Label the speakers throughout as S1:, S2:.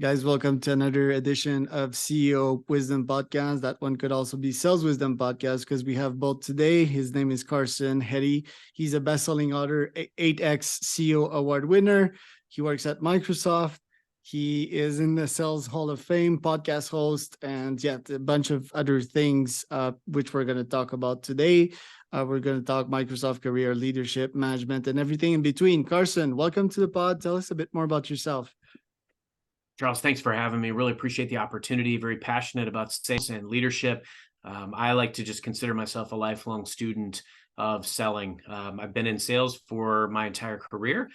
S1: Guys, welcome to another edition of CEO Wisdom Podcast. That one could also be Sales Wisdom Podcast because we have both today. His name is Carson Heady. He's a best-selling author, 8X CEO award winner. He works at Microsoft. He is in the Sales Hall of Fame, podcast host, and a bunch of other things, which we're going to talk about today. We're going to talk Microsoft career, leadership, management, and everything in between. Carson, welcome to the pod. Tell us a bit more about yourself.
S2: Charles, thanks for having me. Really appreciate the opportunity. Very passionate about sales and leadership. I like to just consider myself a lifelong student of selling. I've been in sales for my entire career.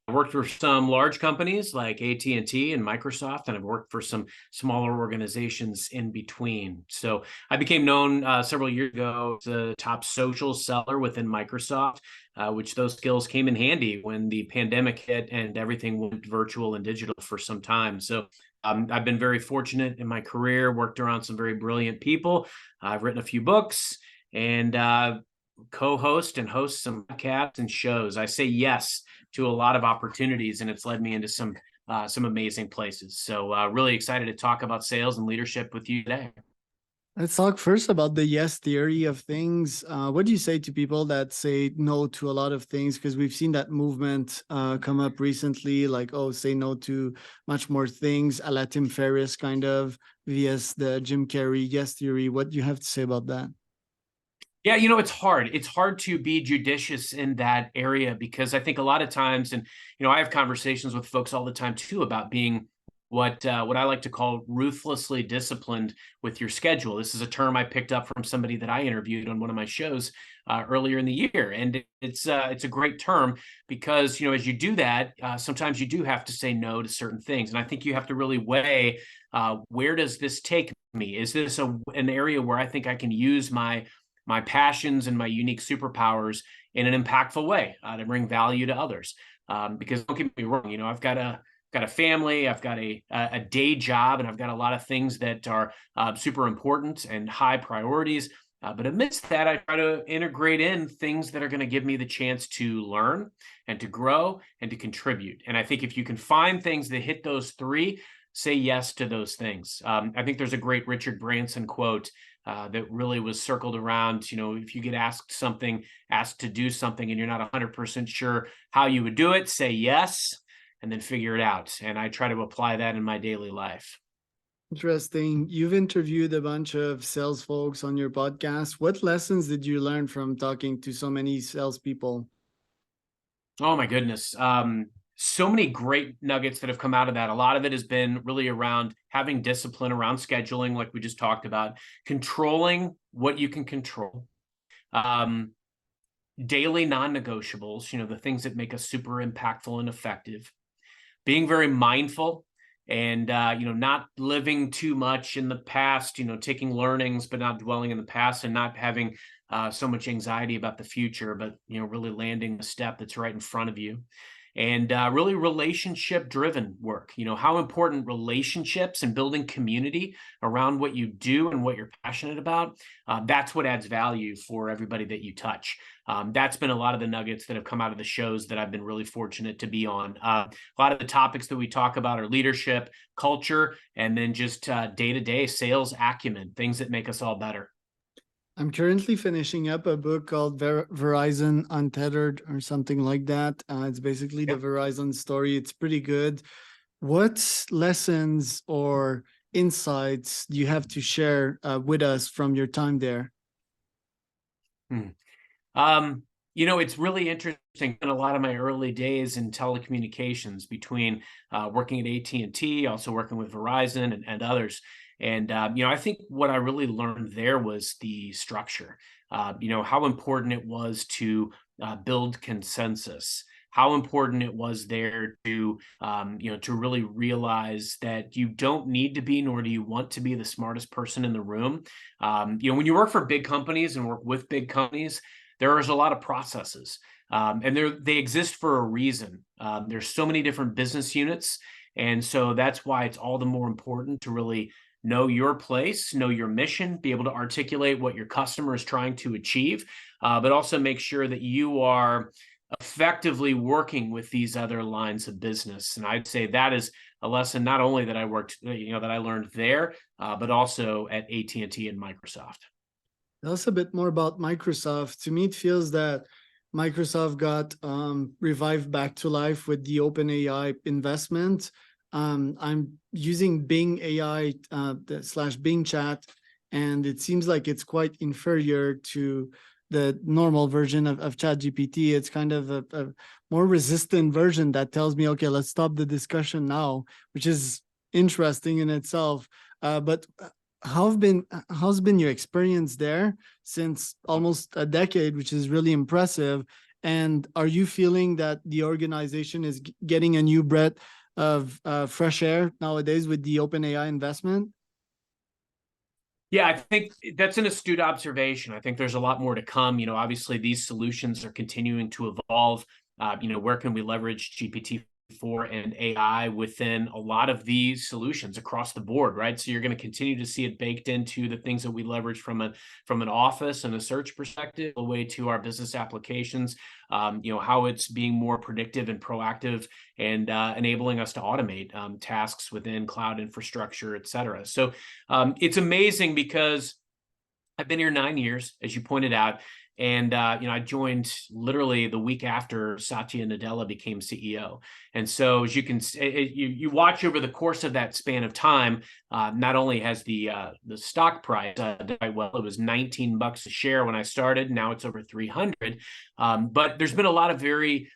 S2: I worked for some large companies like AT&T and Microsoft, and I've worked for some smaller organizations in between. So I became known several years ago as a top social seller within Microsoft, which those skills came in handy when the pandemic hit and everything went virtual and digital for some time. So I've been very fortunate in my career, worked around some very brilliant people. I've written a few books and co-host and host some podcasts and shows. I say yes to a lot of opportunities, and it's led me into some amazing places. So really excited to talk about sales and leadership with you today.
S1: Let's talk first about the yes theory of things. What do you say to people that say no to a lot of things? Because we've seen that movement come up recently, like, oh, say no to much more things, a la Tim Ferriss kind of, vs the Jim Carrey yes theory. What do you have to say about that?
S2: Yeah, it's hard. It's hard to be judicious in that area because I think a lot of times, and I have conversations with folks all the time too about being what I like to call ruthlessly disciplined with your schedule. This is a term I picked up from somebody that I interviewed on one of my shows earlier in the year, and it's a great term because as you do that, sometimes you do have to say no to certain things, and I think you have to really weigh where does this take me? Is this an area where I think I can use my passions and my unique superpowers in an impactful way to bring value to others. Because don't get me wrong, I've got a family, I've got a day job, and I've got a lot of things that are super important and high priorities. But amidst that, I try to integrate in things that are going to give me the chance to learn and to grow and to contribute. And I think if you can find things that hit those three, say yes to those things. I think there's a great Richard Branson quote that really was circled around, if you get asked to do something and you're not 100% sure how you would do it, say yes, and then figure it out. And I try to apply that in my daily life.
S1: Interesting. You've interviewed a bunch of sales folks on your podcast. What lessons did you learn from talking to so many salespeople?
S2: Oh my goodness. So many great nuggets that have come out of that. A lot of it has been really around having discipline around scheduling, like we just talked about, controlling what you can control, daily non-negotiables, the things that make us super impactful and effective, being very mindful and, not living too much in the past, taking learnings, but not dwelling in the past and not having so much anxiety about the future, but, really landing the step that's right in front of you. And really relationship driven work, how important relationships and building community around what you do and what you're passionate about. That's what adds value for everybody that you touch. That's been a lot of the nuggets that have come out of the shows that I've been really fortunate to be on. A lot of the topics that we talk about are leadership, culture, and then just day-to-day sales acumen, things that make us all better.
S1: I'm currently finishing up a book called Verizon Untethered or something like that. It's basically the Verizon story. It's pretty good. What lessons or insights do you have to share with us from your time there?
S2: It's really interesting. In a lot of my early days in telecommunications, between working at AT&T, also working with Verizon and others. And, I think what I really learned there was the structure, how important it was to build consensus, how important it was there to, to really realize that you don't need to be, nor do you want to be the smartest person in the room. When you work for big companies and work with big companies, there's a lot of processes, and they exist for a reason. There's so many different business units, and so that's why it's all the more important to really know your place, know your mission, be able to articulate what your customer is trying to achieve, but also make sure that you are effectively working with these other lines of business. And I'd say that is a lesson not only that I that I learned there, but also at AT&T and Microsoft.
S1: Tell us a bit more about Microsoft. To me, it feels that Microsoft got revived back to life with the OpenAI investment. I'm using Bing AI slash Bing Chat, and it seems like it's quite inferior to the normal version of ChatGPT. It's kind of a more resistant version that tells me, okay, let's stop the discussion now, which is interesting in itself. But how's been your experience there since almost a decade, which is really impressive? And are you feeling that the organization is getting a new breath of fresh air nowadays with the OpenAI investment?
S2: Yeah, I think that's an astute observation. I think there's a lot more to come. Obviously these solutions are continuing to evolve. Where can we leverage GPT-4 and AI within a lot of these solutions across the board, right? So you're going to continue to see it baked into the things that we leverage from an office and a search perspective, all the way to our business applications. How it's being more predictive and proactive and enabling us to automate tasks within cloud infrastructure, et cetera. So it's amazing because I've been here 9 years, as you pointed out. And I joined literally the week after Satya Nadella became CEO. And so as you can you watch over the course of that span of time, not only has the stock price done quite well. It was $19 a share when I started. Now it's over 300. But there's been a lot of very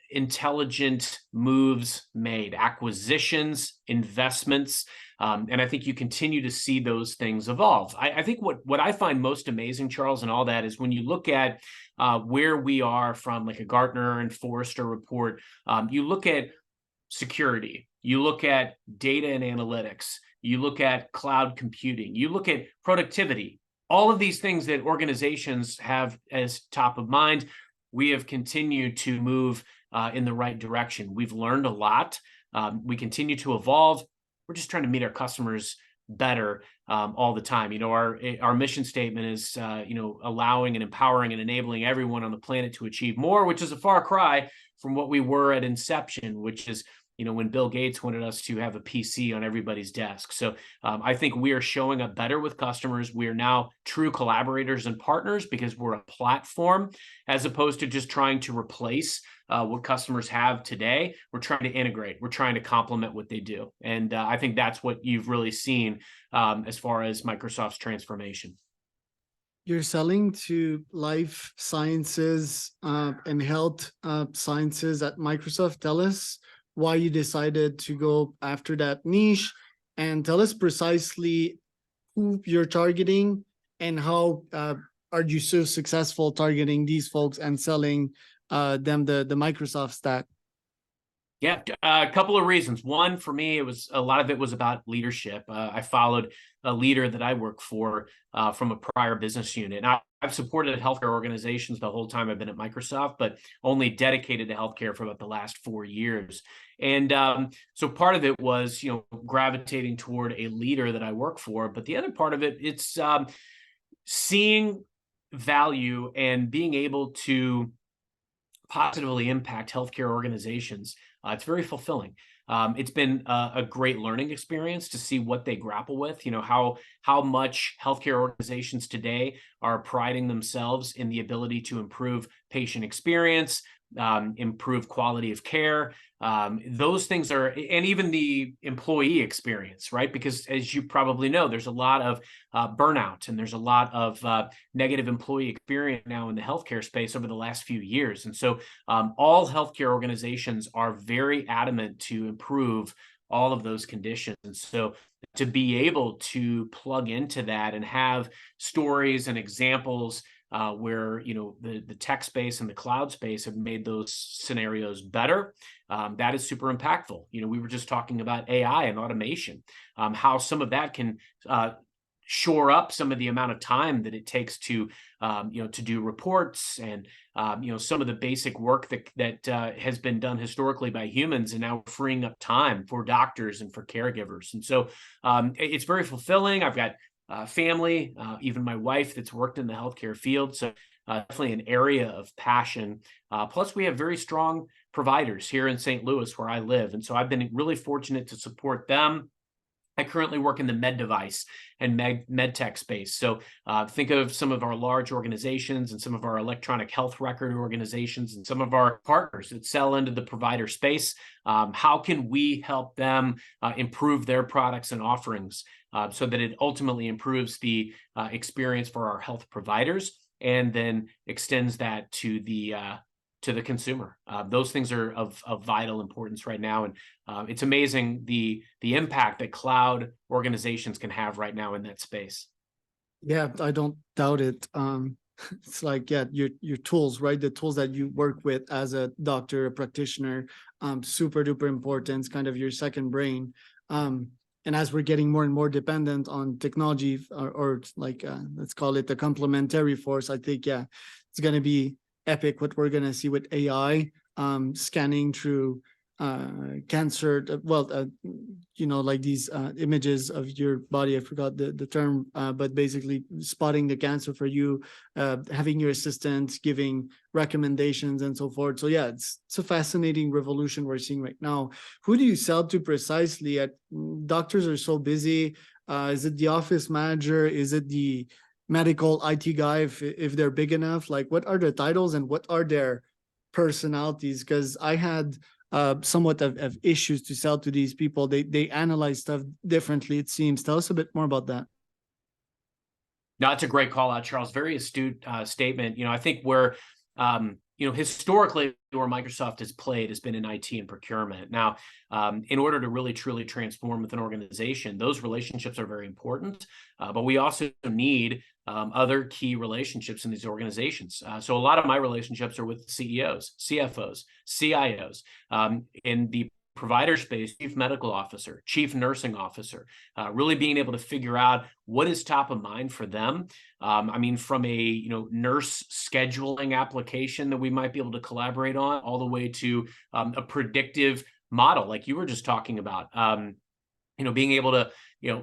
S2: intelligent moves made, acquisitions, investments. And I think you continue to see those things evolve. I think what I find most amazing, Charles, and all that is when you look at where we are from like a Gartner and Forrester report, you look at security, you look at data and analytics, you look at cloud computing, you look at productivity, all of these things that organizations have as top of mind. We have continued to move in the right direction. We've learned a lot. We continue to evolve. We're just trying to meet our customers better all the time. Our mission statement is, allowing and empowering and enabling everyone on the planet to achieve more, which is a far cry from what we were at inception, which is, when Bill Gates wanted us to have a PC on everybody's desk. So I think we are showing up better with customers. We are now true collaborators and partners because we're a platform, as opposed to just trying to replace what customers have today. We're trying to integrate. We're trying to complement what they do. And I think that's what you've really seen as far as Microsoft's transformation.
S1: You're selling to life sciences and health sciences at Microsoft. Tell us why you decided to go after that niche, and tell us precisely who you're targeting and how are you so successful targeting these folks and selling them the Microsoft stack.
S2: Yeah, a couple of reasons. One, for me, a lot of it was about leadership. I followed a leader that I work for from a prior business unit. And I've supported healthcare organizations the whole time I've been at Microsoft, but only dedicated to healthcare for about the last 4 years. And so part of it was, gravitating toward a leader that I work for. But the other part of it, it's seeing value and being able to positively impact healthcare organizations. It's very fulfilling. It's been a great learning experience to see what they grapple with, how much healthcare organizations today are priding themselves in the ability to improve patient experience, improve quality of care. Those things are, and even the employee experience, right? Because as you probably know, there's a lot of burnout and there's a lot of negative employee experience now in the healthcare space over the last few years. And so all healthcare organizations are very adamant to improve all of those conditions. And so to be able to plug into that and have stories and examples where the tech space and the cloud space have made those scenarios better, that is super impactful. We were just talking about AI and automation, how some of that can shore up some of the amount of time that it takes to do reports and some of the basic work that has been done historically by humans, and now freeing up time for doctors and for caregivers. And so it's very fulfilling. I've got family, even my wife that's worked in the healthcare field. So definitely an area of passion. Plus, we have very strong providers here in St. Louis where I live. And so I've been really fortunate to support them. I currently work in the med device and med tech space. So think of some of our large organizations and some of our electronic health record organizations and some of our partners that sell into the provider space. How can we help them improve their products and offerings so that it ultimately improves the experience for our health providers and then extends that to the consumer? Those things are of vital importance right now. And it's amazing the impact that cloud organizations can have right now in that space.
S1: Yeah, I don't doubt it. It's like, yeah, your tools, right? The tools that you work with as a doctor, a practitioner, super duper important. It's kind of your second brain. And as we're getting more and more dependent on technology, or like let's call it the complementary force, I think, yeah, it's going to be epic what we're going to see with AI, scanning through cancer, like these images of your body. I forgot the term, but basically spotting the cancer for you, having your assistant giving recommendations and so forth. So yeah, it's a fascinating revolution we're seeing right now. Who do you sell to precisely? Doctors are so busy. Is it the office manager? Is it the medical IT guy if they're big enough? Like, what are their titles and what are their personalities? Because I had somewhat of issues to sell to these people. They analyze stuff differently, it seems. Tell us a bit more about that.
S2: No, that's a great call out, Charles. Very astute statement. I think where historically where Microsoft has played has been in IT and procurement. Now, in order to really truly transform with an organization, those relationships are very important, but we also need other key relationships in these organizations. So a lot of my relationships are with CEOs, CFOs, CIOs, in the provider space, chief medical officer, chief nursing officer, really being able to figure out what is top of mind for them. From a nurse scheduling application that we might be able to collaborate on, all the way to a predictive model like you were just talking about. Being able to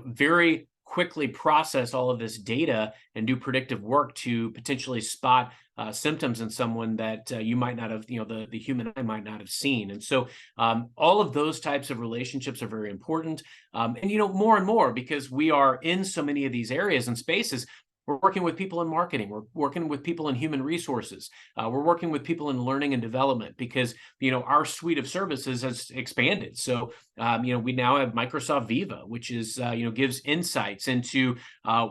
S2: very quickly process all of this data and do predictive work to potentially spot symptoms in someone that you might not have, the human eye might not have seen. And so all of those types of relationships are very important. And more and more, because we are in so many of these areas and spaces, we're working with people in marketing. We're working with people in human resources. We're working with people in learning and development because, our suite of services has expanded. So, we now have Microsoft Viva, which is, gives insights into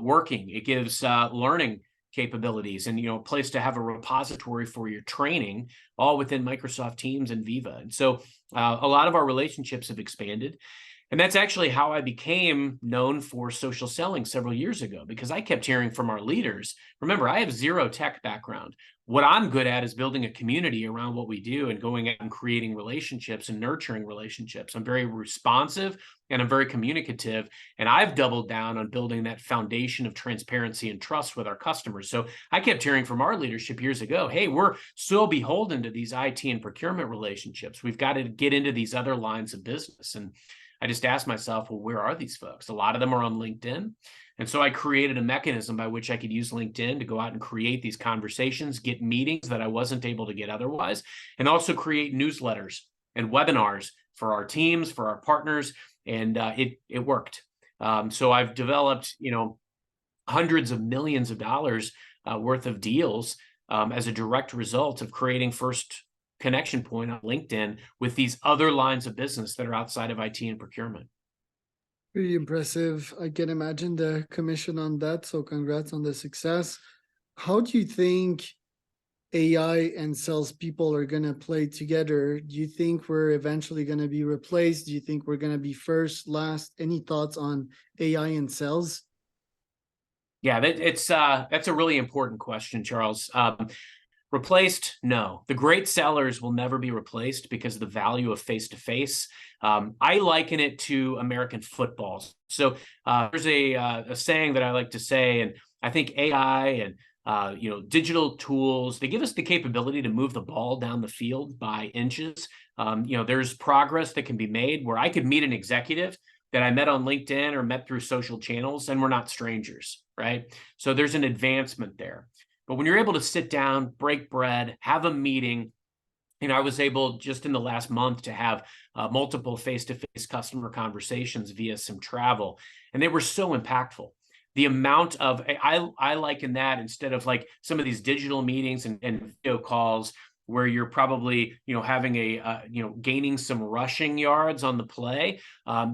S2: working. It gives learning capabilities and, a place to have a repository for your training, all within Microsoft Teams and Viva. And so a lot of our relationships have expanded. And that's actually how I became known for social selling several years ago, because I kept hearing from our leaders. Remember, I have zero tech background. What I'm good at is building a community around what we do and going out and creating relationships and nurturing relationships. I'm very responsive and I'm very communicative. And I've doubled down on building that foundation of transparency and trust with our customers. So I kept hearing from our leadership years ago, hey, we're so beholden to these IT and procurement relationships. We've got to get into these other lines of business. And I just asked myself, well, where are these folks? A lot of them are on LinkedIn. And so I created a mechanism by which I could use LinkedIn to go out and create these conversations, get meetings that I wasn't able to get otherwise, and also create newsletters and webinars for our teams, for our partners. And it worked. So I've developed, hundreds of millions of dollars worth of deals as a direct result of creating first connection point on LinkedIn with these other lines of business that are outside of IT and procurement.
S1: Pretty impressive. I can imagine the commission on that. So congrats on the success. How do you think AI and salespeople are going to play together? Do you think we're eventually going to be replaced? Do you think we're going to be first, last? Any thoughts on AI and sales?
S2: Yeah, that's a really important question, Charles. Replaced? No. The great sellers will never be replaced because of the value of face-to-face. I liken it to American football. So there's a saying that I like to say, and I think AI and digital tools, they give us the capability to move the ball down the field by inches. There's progress that can be made where I could meet an executive that I met on LinkedIn or met through social channels, and we're not strangers, right? So there's an advancement there. But when you're able to sit down, break bread, have a meeting, I was able just in the last month to have multiple face-to-face customer conversations via some travel, and they were so impactful. The amount of, I liken that instead of like some of these digital meetings and video calls where you're probably, having gaining some rushing yards on the play.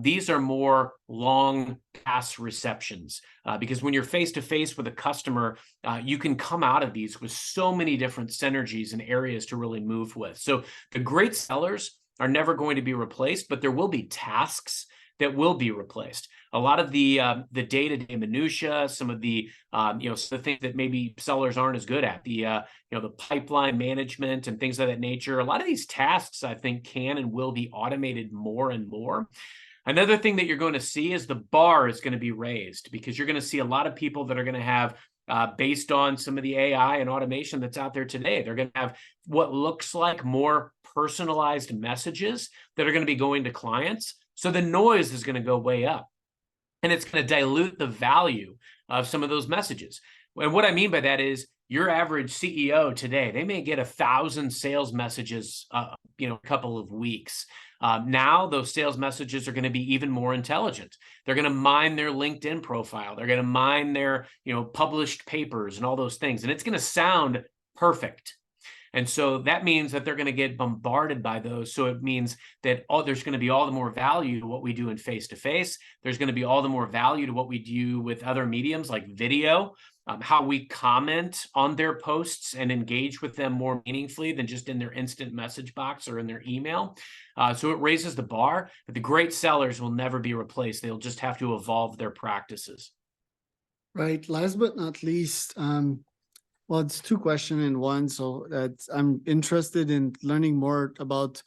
S2: These are more long pass receptions because when you're face to face with a customer, you can come out of these with so many different synergies and areas to really move with. So the great sellers are never going to be replaced, but there will be tasks that will be replaced. A lot of the day-to-day minutia, some of the the things that maybe sellers aren't as good at, the pipeline management and things of that nature. A lot of these tasks, I think, can and will be automated more and more. Another thing that you're going to see is the bar is going to be raised because you're going to see a lot of people that are going to have, based on some of the AI and automation that's out there today, they're going to have what looks like more personalized messages that are going to be going to clients. So the noise is going to go way up, and it's going to dilute the value of some of those messages. And what I mean by that is your average CEO today, they may get 1,000 sales messages, a couple of weeks. Now those sales messages are going to be even more intelligent. They're going to mine their LinkedIn profile. They're going to mine their, published papers and all those things. And it's going to sound perfect. And so that means that they're going to get bombarded by those. So it means that there's going to be all the more value to what we do in face-to-face. There's going to be all the more value to what we do with other mediums like video, how we comment on their posts and engage with them more meaningfully than just in their instant message box or in their email. So it raises the bar, but the great sellers will never be replaced. They'll just have to evolve their practices.
S1: Right. Last but not least, well, it's two questions in one. So I'm interested in learning more about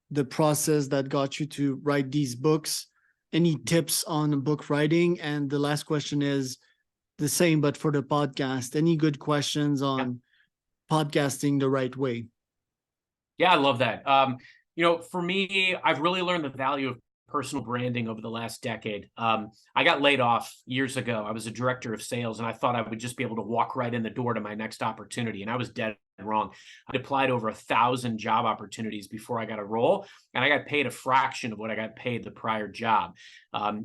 S1: the process that got you to write these books. Any tips on book writing? And the last question is the same, but for the podcast. Any good questions on podcasting the right way?
S2: Yeah, I love that. For me, I've really learned the value of personal branding over the last decade. I got laid off years ago. I was a director of sales, and I thought I would just be able to walk right in the door to my next opportunity. And I was dead wrong. I applied over 1,000 job opportunities before I got a role, and I got paid a fraction of what I got paid the prior job.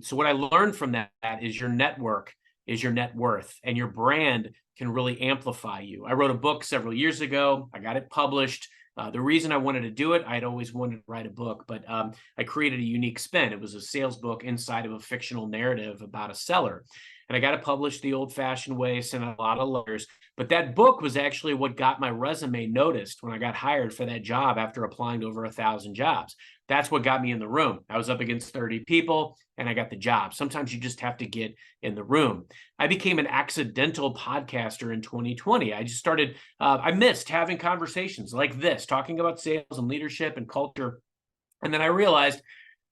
S2: So what I learned from that is your network is your net worth, and your brand can really amplify you. I wrote a book several years ago. I got it published. The reason I wanted to do it, I'd always wanted to write a book, but I created a unique spin. It was a sales book inside of a fictional narrative about a seller. And I got it published the old-fashioned way, sent a lot of letters. But that book was actually what got my resume noticed when I got hired for that job after applying to over 1,000 jobs. That's what got me in the room. I was up against 30 people, and I got the job. Sometimes you just have to get in the room. I became an accidental podcaster in 2020. I just started, I missed having conversations like this, talking about sales and leadership and culture. And then I realized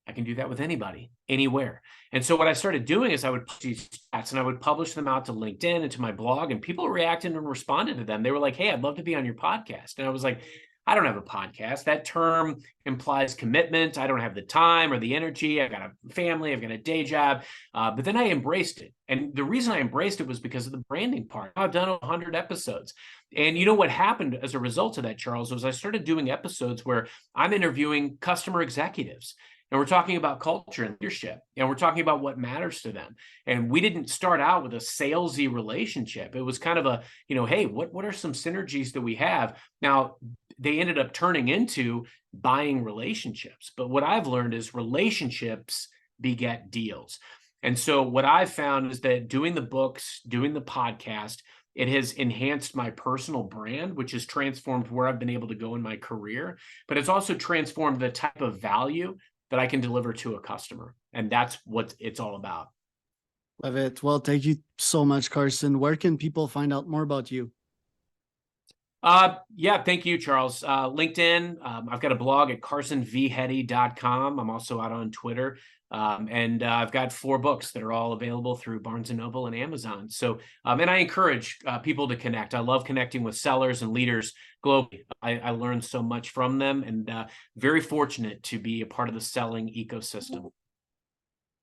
S2: I can do that with anybody, anywhere. And so what I started doing is I would post these stats and I would publish them out to LinkedIn and to my blog, and people reacted and responded to them. They were like, "Hey, I'd love to be on your podcast." And I was like, I don't have a podcast. That term implies commitment. I don't have the time or the energy. I've got a family. I've got a day job. But then I embraced it. And the reason I embraced it was because of the branding part. I've done 100 episodes. And you know what happened as a result of that, Charles, was I started doing episodes where I'm interviewing customer executives. And we're talking about culture and leadership, and we're talking about what matters to them. And we didn't start out with a salesy relationship. It was kind of a, hey, what are some synergies that we have? Now, they ended up turning into buying relationships. But what I've learned is relationships beget deals. And so what I've found is that doing the books, doing the podcast, it has enhanced my personal brand, which has transformed where I've been able to go in my career. But it's also transformed the type of value that I can deliver to a customer. And that's what it's all about.
S1: Love it. Well, thank you so much, Carson. Where can people find out more about you?
S2: Yeah, thank you, Charles. LinkedIn. I've got a blog at carsonvheady.com. I'm also out on Twitter. And I've got 4 books that are all available through Barnes & Noble and Amazon. So, and I encourage people to connect. I love connecting with sellers and leaders globally. I learned so much from them, and very fortunate to be a part of the selling ecosystem.